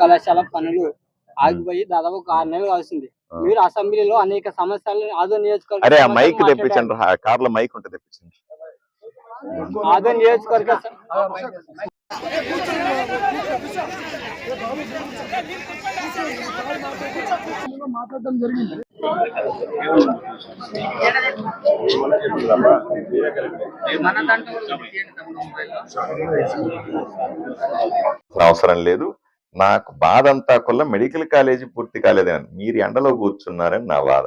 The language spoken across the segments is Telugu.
కళాశాల పనులు ఉమ్, ఆగిపోయి దాదాపు ఒక 6 నెలలు అవుతుంది. ఆ. మీరు అసెంబ్లీలో అనేక సమస్యలను ఆదోని నియోజకవర్గ అరే ఆ సమస్యలు మైక్ మాట్లాడారు. తెప్పించండి కార్లో మైక్ ఉంటే తెప్పించండి. ఆదోని నియోజకవర్గ మాట్లాడడం జరిగింది. అవసరం లేదు. నాకు బాధ అంతా కొల్ల మెడికల్ కాలేజీ పూర్తి కాలేదని మీరు ఎండలో కూర్చున్నారని నా బాధ.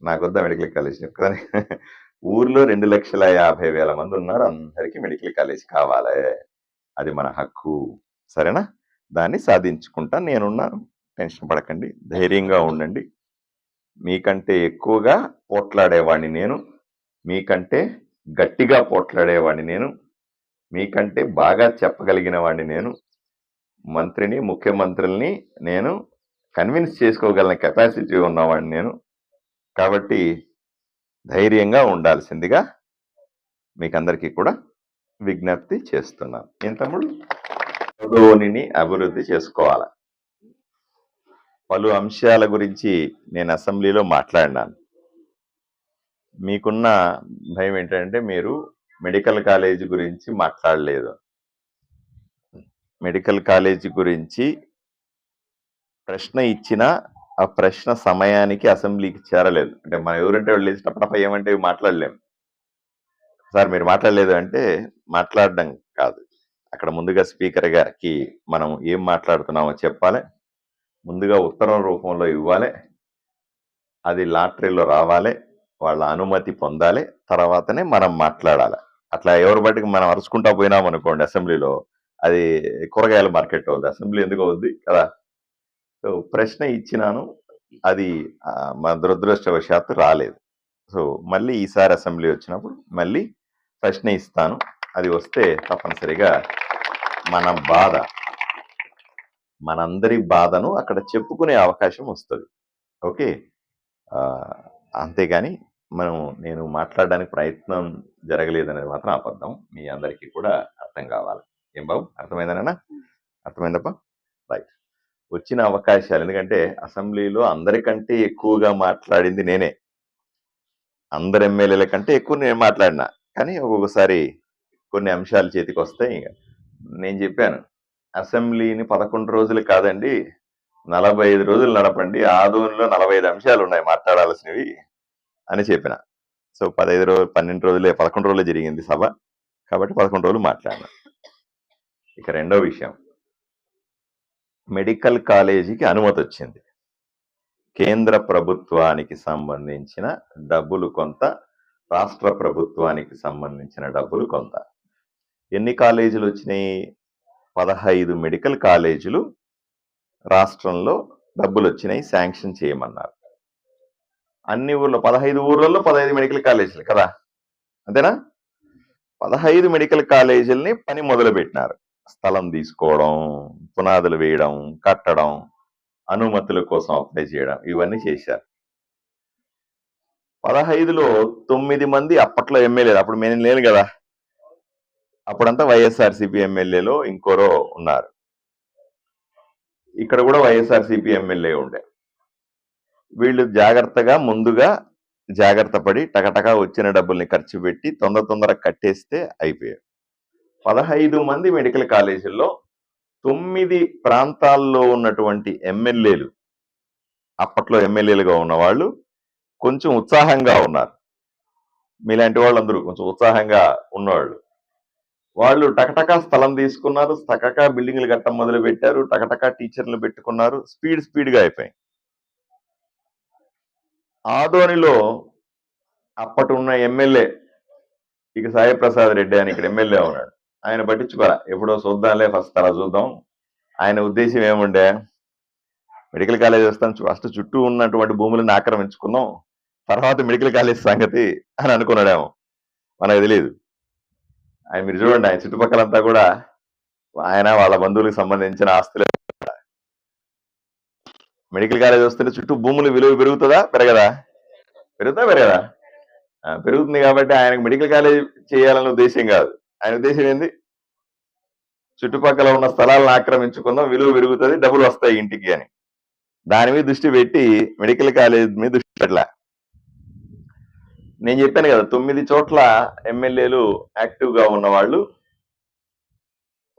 నాకొద్దా మెడికల్ కాలేజ్ కానీ ఊర్లో 2,50,000 మంది ఉన్నారు. అందరికీ మెడికల్ కాలేజ్ కావాలి. అది మన హక్కు. సరేనా? దాన్ని సాధించుకుంటా నేనున్నాను. టెన్షన్ పడకండి, ధైర్యంగా ఉండండి. మీకంటే ఎక్కువగా పోట్లాడేవాడిని నేను, మీకంటే గట్టిగా పోట్లాడేవాడిని నేను, మీకంటే బాగా చెప్పగలిగిన వాడిని నేను, మంత్రిని ముఖ్యమంత్రుల్ని నేను కన్విన్స్ చేసుకోగలిగిన కెపాసిటీ ఉన్నవాడిని నేను. కాబట్టి ధైర్యంగా ఉండాల్సిందిగా మీకందరికీ కూడా విజ్ఞప్తి చేస్తున్నాను. ఏం తమ్ముడు? ఆదోనిని అభివృద్ధి చేసుకోవాలి. పలు అంశాల గురించి నేను అసెంబ్లీలో మాట్లాడినాను. మీకున్న భయం ఏంటంటే మీరు మెడికల్ కాలేజీ గురించి మాట్లాడలేదు. మెడికల్ కాలేజీ గురించి ప్రశ్న ఇచ్చినా ఆ ప్రశ్న సమయానికి అసెంబ్లీకి చేరలేదు. అంటే మనం ఎవరంటే వాళ్ళు లేచి టపటప ఏమంటే మాట్లాడలేము. సార్ మీరు మాట్లాడలేదు అంటే మాట్లాడడం కాదు, అక్కడ ముందుగా స్పీకర్ గారికి మనం ఏం మాట్లాడుతున్నామో చెప్పాలి, ముందుగా ఉత్తరం రూపంలో ఇవ్వాలి, అది లాటరీలో రావాలి, వాళ్ళ అనుమతి పొందాలి, తర్వాతనే మనం మాట్లాడాలి. అట్లా ఎవరి బట్టికి మనం అరుచుకుంటా పోయినాం అనుకోండి అసెంబ్లీలో, అది కూరగాయల మార్కెట్ అవుద్ది, అసెంబ్లీ ఎందుకు అవుద్ది కదా. సో ప్రశ్న ఇచ్చినాను, అది మా దురదృష్టవశాత్తు రాలేదు. సో మళ్ళీ ఈసారి అసెంబ్లీ వచ్చినప్పుడు మళ్ళీ ప్రశ్న ఇస్తాను. అది వస్తే తప్పనిసరిగా మన బాధ, మనందరి బాధను అక్కడ చెప్పుకునే అవకాశం వస్తుంది. ఓకే, అంతేగాని నేను మాట్లాడడానికి ప్రయత్నం జరగలేదనేది మాత్రం అబద్ధం. మీ అందరికీ కూడా అర్థం కావాలి. ఏం బాబు, అర్థమైందనా? అర్థమైందప్ప? రైట్. వచ్చిన అవకాశాలు, ఎందుకంటే అసెంబ్లీలో అందరికంటే ఎక్కువగా మాట్లాడింది నేనే, అందరు ఎమ్మెల్యేల కంటే ఎక్కువ నేను మాట్లాడినా. కానీ ఒక్కొక్కసారి కొన్ని అంశాలు చేతికి వస్తాయి. నేను చెప్పాను, అసెంబ్లీని 11 రోజులు కాదండి 45 రోజులు నడపండి, ఆదోనిలో 45 అంశాలు ఉన్నాయి మాట్లాడాల్సినవి అని చెప్పిన. సో 15 రోజులు 12 రోజులే 11 రోజులే జరిగింది సభ, కాబట్టి 11 రోజులు మాట్లాడినా. ఇక రెండో విషయం, మెడికల్ కాలేజీకి అనుమతి వచ్చింది. కేంద్ర ప్రభుత్వానికి సంబంధించిన డబ్బులు కొంత, రాష్ట్ర ప్రభుత్వానికి సంబంధించిన డబ్బులు కొంత. ఎన్ని కాలేజీలు వచ్చినాయి? 15 మెడికల్ కాలేజీలు రాష్ట్రంలో డబ్బులు వచ్చినాయి, శాంక్షన్ చేయమన్నారు. అన్ని ఊర్లో 15 ఊర్లలో 15 మెడికల్ కాలేజీలు కదా, అంతేనా? 15 మెడికల్ కాలేజీలని పని మొదలుపెట్టినారు. స్థలం తీసుకోవడం, పునాదులు వేయడం, కట్టడం, అనుమతుల కోసం అప్లై చేయడం, ఇవన్నీ చేశారు. 15లో 9 మంది అప్పట్లో ఎమ్మెల్యేలు, అప్పుడు నేను లేను కదా, అప్పుడంతా వైఎస్ఆర్సీపీ ఎమ్మెల్యేలో ఇంకోరో ఉన్నారు. ఇక్కడ కూడా వైఎస్ఆర్సీపీ ఎమ్మెల్యే ఉండే. వీళ్ళు జాగ్రత్తగా ముందుగా జాగ్రత్త పడి టకటకా వచ్చిన డబ్బుల్ని ఖర్చు పెట్టి తొందర కట్టేస్తే అయిపోయారు. 15 మంది మెడికల్ కాలేజీల్లో 9 ప్రాంతాల్లో ఉన్నటువంటి ఎమ్మెల్యేలు, అప్పట్లో ఎమ్మెల్యేలుగా ఉన్నవాళ్ళు కొంచెం ఉత్సాహంగా ఉన్నారు. మీలాంటి వాళ్ళందరూ కొంచెం ఉత్సాహంగా ఉన్నవాళ్ళు, వాళ్ళు టకటకా స్థలం తీసుకున్నారు, టకటకా బిల్డింగ్లు కట్టడం మొదలు పెట్టారు, టకటకా టీచర్లు పెట్టుకున్నారు, స్పీడ్గా అయిపోయింది. ఆదోనిలో అప్పటి ఉన్న ఎమ్మెల్యే ఇక సాయి ప్రసాద్ రెడ్డి అని ఇక్కడ ఎమ్మెల్యే ఉన్నాడు, ఆయన పట్టించుకోరా, ఎప్పుడో చూద్దాంలే, ఫస్ట్ అలా చూద్దాం. ఆయన ఉద్దేశం ఏముండే, మెడికల్ కాలేజ్ వస్తాను, ఫస్ట్ చుట్టూ ఉన్నటువంటి భూములను ఆక్రమించుకున్నాం, తర్వాత మెడికల్ కాలేజ్ సంగతి అని అనుకున్నాడేమో, మనకు తెలియదు. ఆయన మీరు చూడండి, ఆయన చుట్టుపక్కలంతా కూడా ఆయన వాళ్ళ బంధువులకు సంబంధించిన ఆస్తులే. మెడికల్ కాలేజ్ వస్తుంటే చుట్టూ భూముల విలువ పెరుగుతుందా పెరగదా? పెరుగుతుందా? పెరగదా? పెరుగుతుంది. కాబట్టి ఆయనకు మెడికల్ కాలేజ్ చేయాలనే ఉద్దేశం కాదు, ఆయన ఉద్దేశం ఏంది? చుట్టుపక్కల ఉన్న స్థలాలను ఆక్రమించుకుందాం, విలువ పెరుగుతుంది, డబ్బులు వస్తాయి ఇంటికి అని. దాని మీద దృష్టి పెట్టి మెడికల్ కాలేజ్ మీద దృష్టి పెట్టలే. నేను చెప్పాను కదా, 9 చోట్ల ఎమ్మెల్యేలు యాక్టివ్ గా ఉన్న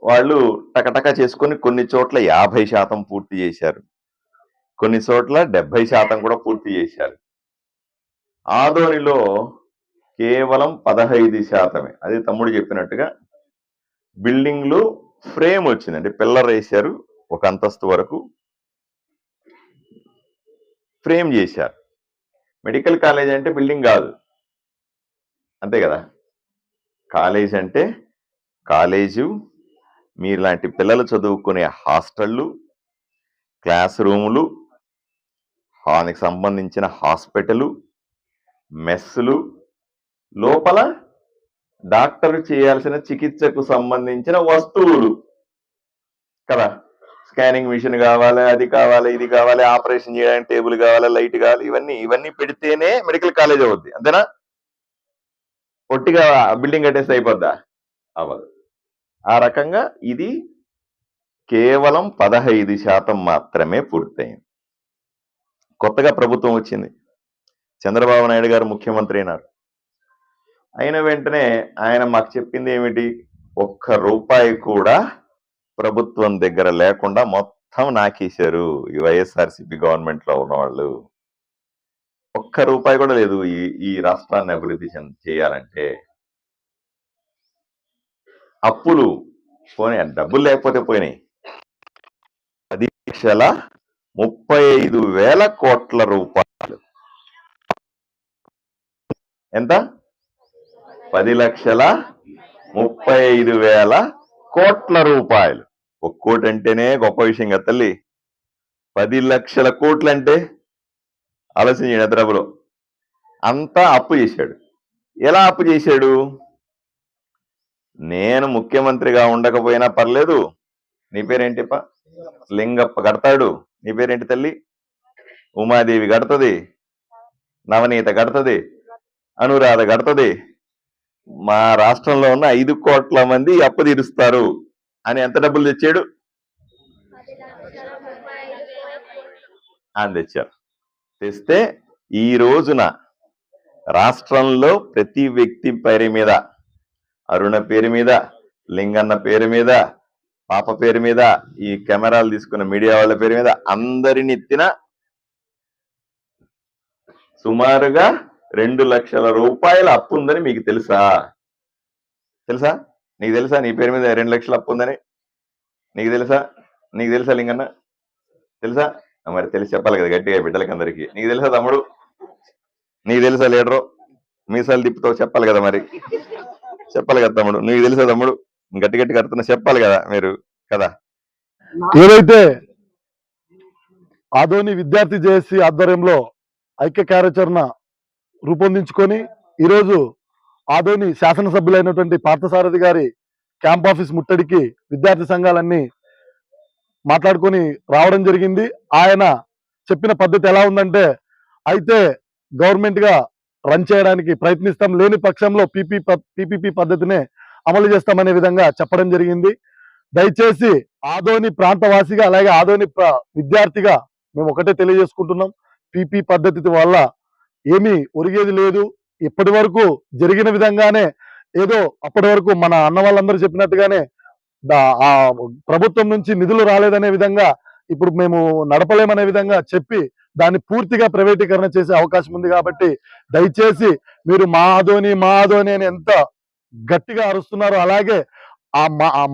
వాళ్ళు టకటక చేసుకొని కొన్ని చోట్ల 50% పూర్తి చేశారు, కొన్ని చోట్ల 70% కూడా పూర్తి చేశారు. ఆదోనిలో కేవలం 15%. అది తమ్ముడు చెప్పినట్టుగా బిల్డింగ్లు ఫ్రేమ్ వచ్చిందండి, పిల్లర్ వేశారు, ఒక అంతస్తు వరకు ఫ్రేమ్ చేశారు. మెడికల్ కాలేజ్ అంటే బిల్డింగ్ కాదు, అంతే కదా. కాలేజ్ అంటే కాలేజు, మీలాంటి పిల్లలు చదువుకునే హాస్టళ్ళు, క్లాస్ రూములు, దానికి సంబంధించిన హాస్పిటలు, మెస్సులు, లోపల డాక్టర్ చేయాల్సిన చికిత్సకు సంబంధించిన వస్తువులు కదా. స్కానింగ్ మిషన్ కావాలి, అది కావాలి, ఇది కావాలి, ఆపరేషన్ చేయడానికి టేబుల్ కావాలి, లైట్ కావాలి, ఇవన్నీ పెడితేనే మెడికల్ కాలేజ్ అవుద్ది, అంతేనా? పొట్టిగా బిల్డింగ్ కట్టేస్తే అయిపోద్దా? అవ్వదు. ఆ రకంగా ఇది కేవలం 15% మాత్రమే పూర్తయింది. కొత్తగా ప్రభుత్వం వచ్చింది, చంద్రబాబు నాయుడు గారు ముఖ్యమంత్రి అయిన వెంటనే ఆయన మాకు చెప్పింది ఏమిటి? 1 రూపాయి కూడా ప్రభుత్వం దగ్గర లేకుండా మొత్తం నాకేశారు ఈ వైఎస్ఆర్సీపీ గవర్నమెంట్ లో ఉన్నవాళ్ళు. 1 రూపాయి కూడా లేదు ఈ రాష్ట్రాన్ని అభివృద్ధి చేయాలంటే. అప్పులు పోనీ, డబ్బులు లేకపోతే పోయినాయి. 10,35,000 కోట్ల రూపాయలు. ఎంత? 10,35,000 కోట్ల రూపాయలు. 1 కోటి అంటేనే గొప్ప విషయం కదా తల్లి. 10 లక్షల కోట్లు అంటే ఆలోచన చేయడం డబ్బులో. అంతా అప్పు చేశాడు. ఎలా అప్పు చేశాడు? నేను ముఖ్యమంత్రిగా ఉండకపోయినా పర్లేదు, నీ పేరేంటిప్ప? లింగప్ప కడతాడు. నీ పేరేంటి తల్లి? ఉమాదేవి కడుతుంది, నవనీత కడుతుంది, అనురాధ కడుతుంది. మా రాష్ట్రంలో ఉన్న 5 కోట్ల మంది అప్పు తీరుస్తారు అని ఎంత డబ్బులు తెచ్చాడు? అని తెచ్చారు. తెస్తే ఈ రోజున రాష్ట్రంలో ప్రతి వ్యక్తి పేరు మీద, అరుణ పేరు మీద, లింగన్న పేరు మీద, పాప పేరు మీద, ఈ కెమెరాలు తీసుకున్న మీడియా వాళ్ళ పేరు మీద, అందరిని ఎత్తిన సుమారుగా 2 లక్షల రూపాయల అప్పు ఉందని మీకు తెలుసా? నీకు తెలుసా? నీ పేరు మీద 2 లక్షల అప్పు ఉందని నీకు తెలుసా? లింగన్న తెలుసా? మరి తెలిసి చెప్పాలి కదా గట్టిగా బిడ్డలకి అందరికి. నీకు తెలుసా తమ్ముడు? నీకు తెలుసా లీడరు? మీసాలు తిప్పుతావు చెప్పాలి కదా, మరి చెప్పాలి కదా తమ్ముడు. నీకు తెలుసా తమ్ముడు? గట్టి కడుతున్నా చెప్పాలి కదా మీరు కదా. ఏదైతే ఆదోని విద్యార్థి జేఏసీ ఆధ్వర్యంలో ఐక్య కార్యాచరణ రూపొందించుకొని ఈరోజు ఆదోని శాసనసభ్యులైనటువంటి పార్థసారథి గారి క్యాంప్ ఆఫీస్ ముట్టడికి విద్యార్థి సంఘాలన్నీ మాట్లాడుకొని రావడం జరిగింది. ఆయన చెప్పిన పద్ధతి ఎలా ఉందంటే, అయితే గవర్నమెంట్ గా రన్ చేయడానికి ప్రయత్నిస్తాం, లేని పక్షంలో పీపీపీ పద్ధతినే అమలు చేస్తామనే విధంగా చెప్పడం జరిగింది. దయచేసి ఆదోని ప్రాంతవాసిగా అలాగే ఆదోని విద్యార్థిగా మేము ఒకటే తెలియజేసుకుంటున్నాం, పీపీ పద్ధతి వల్ల ఏమీ ఒరిగేది లేదు. ఇప్పటి వరకు జరిగిన విధంగానే ఏదో అప్పటి వరకు మన అన్న వాళ్ళందరూ చెప్పినట్టుగానే ఆ ప్రభుత్వం నుంచి నిధులు రాలేదనే విధంగా ఇప్పుడు మేము నడపలేమనే విధంగా చెప్పి దాన్ని పూర్తిగా ప్రైవేటీకరణ చేసే అవకాశం ఉంది. కాబట్టి దయచేసి మీరు మా ఆదోని అని ఎంత గట్టిగా అరుస్తున్నారో అలాగే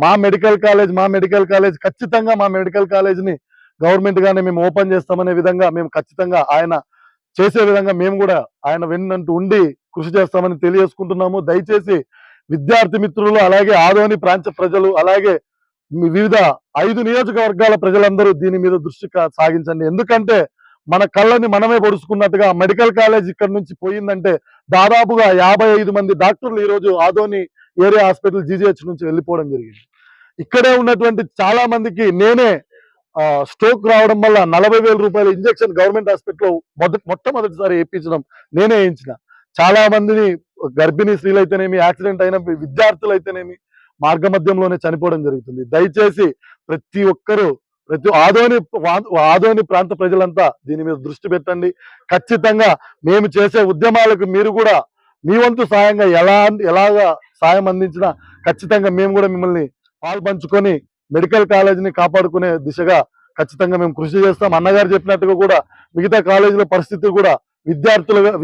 మా మెడికల్ కాలేజ్ ఖచ్చితంగా మా మెడికల్ కాలేజ్ ని గవర్నమెంట్ గానే మేము ఓపెన్ చేస్తామనే విధంగా మేము ఖచ్చితంగా ఆయన చేసే విధంగా మేము కూడా ఆయన వెన్నంటూ ఉండి కృషి చేస్తామని తెలియజేసుకుంటున్నాము. దయచేసి విద్యార్థి మిత్రులు అలాగే ఆదోని ప్రాంత ప్రజలు అలాగే వివిధ 5 నియోజకవర్గాల ప్రజలందరూ దీని మీద దృష్టి సాగించండి. ఎందుకంటే మన కళ్ళని మనమే పొడుచుకున్నట్టుగా మెడికల్ కాలేజ్ ఇక్కడ నుంచి పోయిందంటే దాదాపుగా 55 మంది డాక్టర్లు ఈరోజు ఆదోని ఏరియా హాస్పిటల్ జీజీహెచ్ నుంచి వెళ్ళిపోవడం జరిగింది. ఇక్కడే ఉన్నటువంటి చాలా మందికి నేనే స్ట్రోక్ రావడం వల్ల 40,000 రూపాయల ఇంజెక్షన్ గవర్నమెంట్ హాస్పిటల్లో మొట్టమొదటిసారి వేయించడం నేనే వేయించిన. చాలా మందిని గర్భిణీ స్త్రీలు అయితేనేమి, యాక్సిడెంట్ అయిన విద్యార్థులు అయితేనేమి, మార్గమధ్యంలోనే చనిపోవడం జరుగుతుంది. దయచేసి ప్రతి ఒక్కరూ ఆదోని ప్రాంత ప్రజలంతా దీని మీద దృష్టి పెట్టండి. ఖచ్చితంగా మేము చేసే ఉద్యమాలకు మీరు కూడా మీ వంతు సాయంగా ఎలాగా సాయం అందించినా ఖచ్చితంగా మేము కూడా మిమ్మల్ని పాల్పంచుకొని మెడికల్ కాలేజీని కాపాడుకునే దిశగా ఖచ్చితంగా మేము కృషి చేస్తాం. అన్నగారు చెప్పినట్టుగా కూడా మిగతా కాలేజీల పరిస్థితి కూడా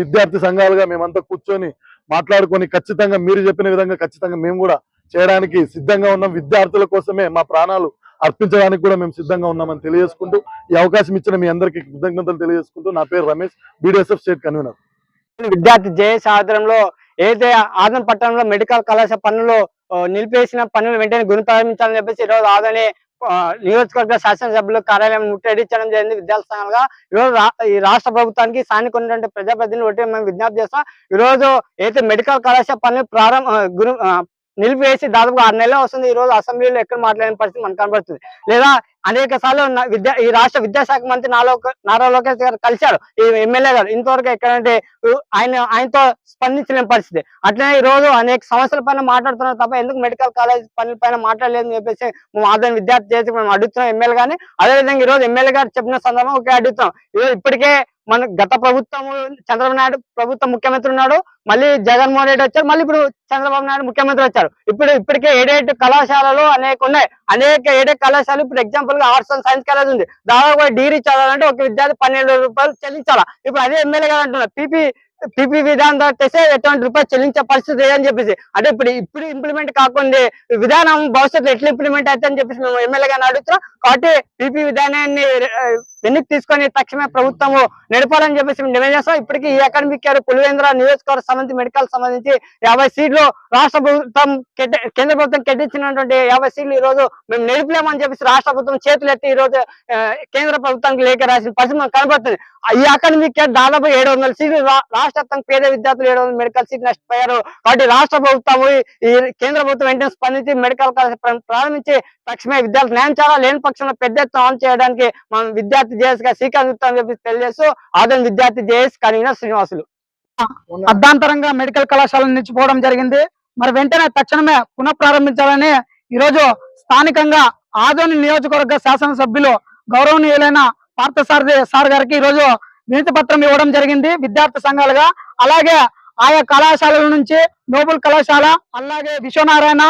విద్యార్థి సంఘాలుగా మేమంతా కూర్చొని మాట్లాడుకొని ఖచ్చితంగా మీరు చెప్పిన విధంగా ఖచ్చితంగా మేము కూడా చేయడానికి సిద్ధంగా ఉన్నాం. విద్యార్థుల కోసమే మా ప్రాణాలు అర్పించడానికి కూడా మేము సిద్ధంగా ఉన్నామని తెలియజేసుకుంటూ ఈ అవకాశం ఇచ్చిన మీ అందరికీ కృతజ్ఞతలు తెలియజేసుకుంటూ నా పేరు రమేష్, BDSF స్టేట్ కన్వీనర్. విద్యార్థి జేఏసీ ఆధ్వర్యంలో ఏదైతే ఆదోని పట్టణంలో మెడికల్ కళాశాల పనులు నిలిపేసిన పనులు వెంటనే గురిప్రారంభించాలని చెప్పేసి ఈరోజు ఆదోని నియోజకవర్గ శాసనసభ్యులు కార్యాలయం ముట్టడించడం జరిగింది. విద్యార్థి సంఘాలుగా ఈరోజు ఈ రాష్ట్ర ప్రభుత్వానికి స్థానిక ఉన్నటువంటి ప్రజాప్రతినిధులు ఒకటి మేము విజ్ఞప్తి చేస్తాం. ఈరోజు ఏదైతే మెడికల్ కళాశాల పనులు నిలిపివేసి దాదాపు 6 నెలలు వస్తుంది. ఈ రోజు అసెంబ్లీలో ఎక్కడ మాట్లాడిన పరిస్థితి మనకు కనబడుతుంది. లేదా అనేక సార్లు ఈ రాష్ట్ర విద్యాశాఖ మంత్రి నారా లోకేష్ గారు కలిశారు ఈ ఎమ్మెల్యే గారు, ఇంతవరకు ఎక్కడంటే ఆయనతో స్పందించలేని పరిస్థితి. అట్లనే ఈ రోజు అనేక సమస్యల పైన మాట్లాడుతున్నారు తప్ప ఎందుకు మెడికల్ కాలేజ్ పనుల పైన మాట్లాడలేదని చెప్పేసి మేము ఆదోని విద్యార్థి చేసి మేము అడుగుతున్నాం ఎమ్మెల్యే గాని. అదేవిధంగా ఈ రోజు ఎమ్మెల్యే గారు చెప్పిన సందర్భం ఒకే అడుగుతాం. ఈరోజు ఇప్పటికే మన గత ప్రభుత్వము చంద్రబాబు నాయుడు ప్రభుత్వం ముఖ్యమంత్రి ఉన్నాడు, మళ్ళీ జగన్మోహన్ రెడ్డి వచ్చారు, మళ్ళీ ఇప్పుడు చంద్రబాబు నాయుడు ముఖ్యమంత్రి వచ్చారు. ఇప్పటికే 7 కళాశాలలు అనేక ఉన్నాయి. అనేక 7 కళాశాలలు ఇప్పుడు ఎగ్జాంపుల్ గా ఆర్ట్స్ అండ్ సైన్స్ కాలేజ్ ఉంది. దాదాపు డిగ్రీ చదవాలంటే ఒక విద్యార్థి 12,000 రూపాయలు చెల్లించాలా. ఇప్పుడు అదే ఎమ్మెల్యే గారు అంటున్నారు పీపీ విధానం తెస్తే ఎటువంటి రూపాయలు చెల్లించే పరిస్థితి లేదని చెప్పేసి. అంటే ఇప్పుడు ఇంప్లిమెంట్ కాకుండా విధానం భవిష్యత్తులో ఎట్లా ఇంప్లిమెంట్ అవుతుంది అని చెప్పేసి మేము ఎమ్మెల్యే గారిని అడుగుతున్నాం. కాబట్టి పీపీ విధానాన్ని వెనక్కి తీసుకొని తక్షణమే ప్రభుత్వము నడపాలని చెప్పేసి మేము డిమాండ్ చేస్తాం. ఇప్పటికీ ఈ అకాడమిక్ ఇయర్ పులివెందుల నియోజకవర్గ సంబంధించి మెడికల్ సంబంధించి 50 సీట్లు రాష్ట్ర ప్రభుత్వం కేంద్ర ప్రభుత్వం కేటాయించినటువంటి 50 సీట్లు ఈ రోజు మేము నడిపలేమని చెప్పేసి రాష్ట్ర ప్రభుత్వం చేతులు ఎత్తి ఈ రోజు కేంద్ర ప్రభుత్వానికి లేఖ రాసిన పరిస్థితి మనకు కనబడుతుంది. ఈ అకాడమిక్ ఇయర్ దాదాపు 700 సీట్లు రాష్ట్ర పేద విద్యార్థులు 700 మెడికల్ సీట్లు నష్టపోయారు. కాబట్టి రాష్ట్ర ప్రభుత్వం ఈ కేంద్ర ప్రభుత్వం వెంటనే స్పందించి మెడికల్ కాలేజ్ ప్రారంభించి తక్షణమే విద్యార్థులు న్యాయం చాలా లేని పక్షంలో పెద్ద ఎత్తున ఆన్ చేయడానికి మనం విద్యార్థి జేఎస్ గా శ్రీకాంత్ చెప్పి తెలియజేస్తూ ఆదోని విద్యార్థి జేఎస్ కన్వీనర్ శ్రీనివాసులు. అర్ధాంతరంగా మెడికల్ కళాశాలను నిలిచిపోవడం జరిగింది. మరి వెంటనే తక్షణమే పునఃప్రారంభించాలని ఈరోజు స్థానికంగా ఆదోని నియోజకవర్గ శాసనసభ్యులు గౌరవనీయులైన పార్థసారథి సార్ గారికి ఈరోజు వినతి పత్రం ఇవ్వడం జరిగింది విద్యార్థి సంఘాలుగా. అలాగే ఆయా కళాశాలల నుంచి నోబుల్ కళాశాల అలాగే విశ్వనారాయణ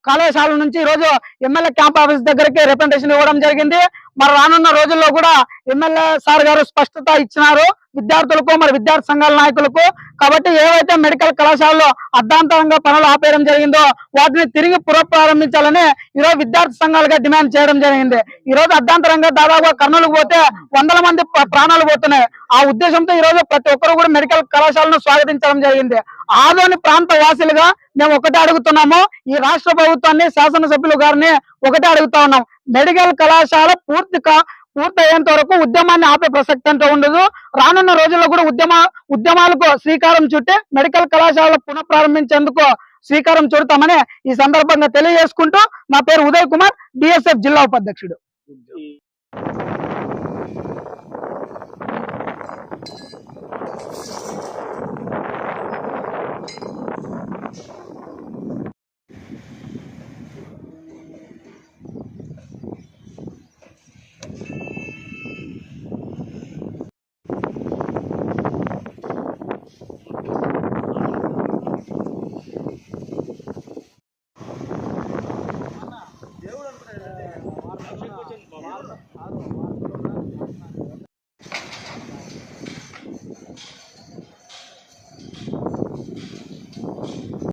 కళాశాల నుంచి ఈరోజు ఎమ్మెల్యే క్యాంప్ ఆఫీస్ దగ్గరికి రిప్రజెంటేషన్ ఇవ్వడం జరిగింది. మరి రానున్న రోజుల్లో కూడా ఎమ్మెల్యే సార్ గారు స్పష్టత ఇచ్చినారు విద్యార్థులకు మరి విద్యార్థి సంఘాల నాయకులకు. కాబట్టి ఏవైతే మెడికల్ కళాశాలలో అర్ధాంతరంగా పనులు ఆపేయడం జరిగిందో వాటిని తిరిగి పునఃప్రారంభించాలని ఈరోజు విద్యార్థి సంఘాలుగా డిమాండ్ చేయడం జరిగింది. ఈ రోజు అర్ధాంతరంగా దాదాపుగా కర్నూలుకు పోతే 100 మంది ప్రాణాలు పోతున్నాయి. ఆ ఉద్దేశంతో ఈ రోజు ప్రతి ఒక్కరు కూడా మెడికల్ కళాశాలను స్వాగతించడం జరిగింది. ఆదోని ప్రాంత వాసులుగా మేము ఒకటే అడుగుతున్నాము, ఈ రాష్ట్ర ప్రభుత్వాన్ని శాసనసభ్యులు గారిని ఒకటే అడుగుతా ఉన్నాం, మెడికల్ కళాశాల పూర్తయ్యేంత వరకు ఉద్యమాన్ని ఆపే ప్రసక్తి అంటూ ఉండదు. రానున్న రోజుల్లో కూడా ఉద్యమాలకు శ్రీకారం చుట్టి మెడికల్ కళాశాల పునఃప్రారంభించేందుకు శ్రీకారం చుడతామని ఈ సందర్భంగా తెలియజేసుకుంటూ నా పేరు ఉదయ్ కుమార్, DSF జిల్లా ఉపాధ్యక్షుడు.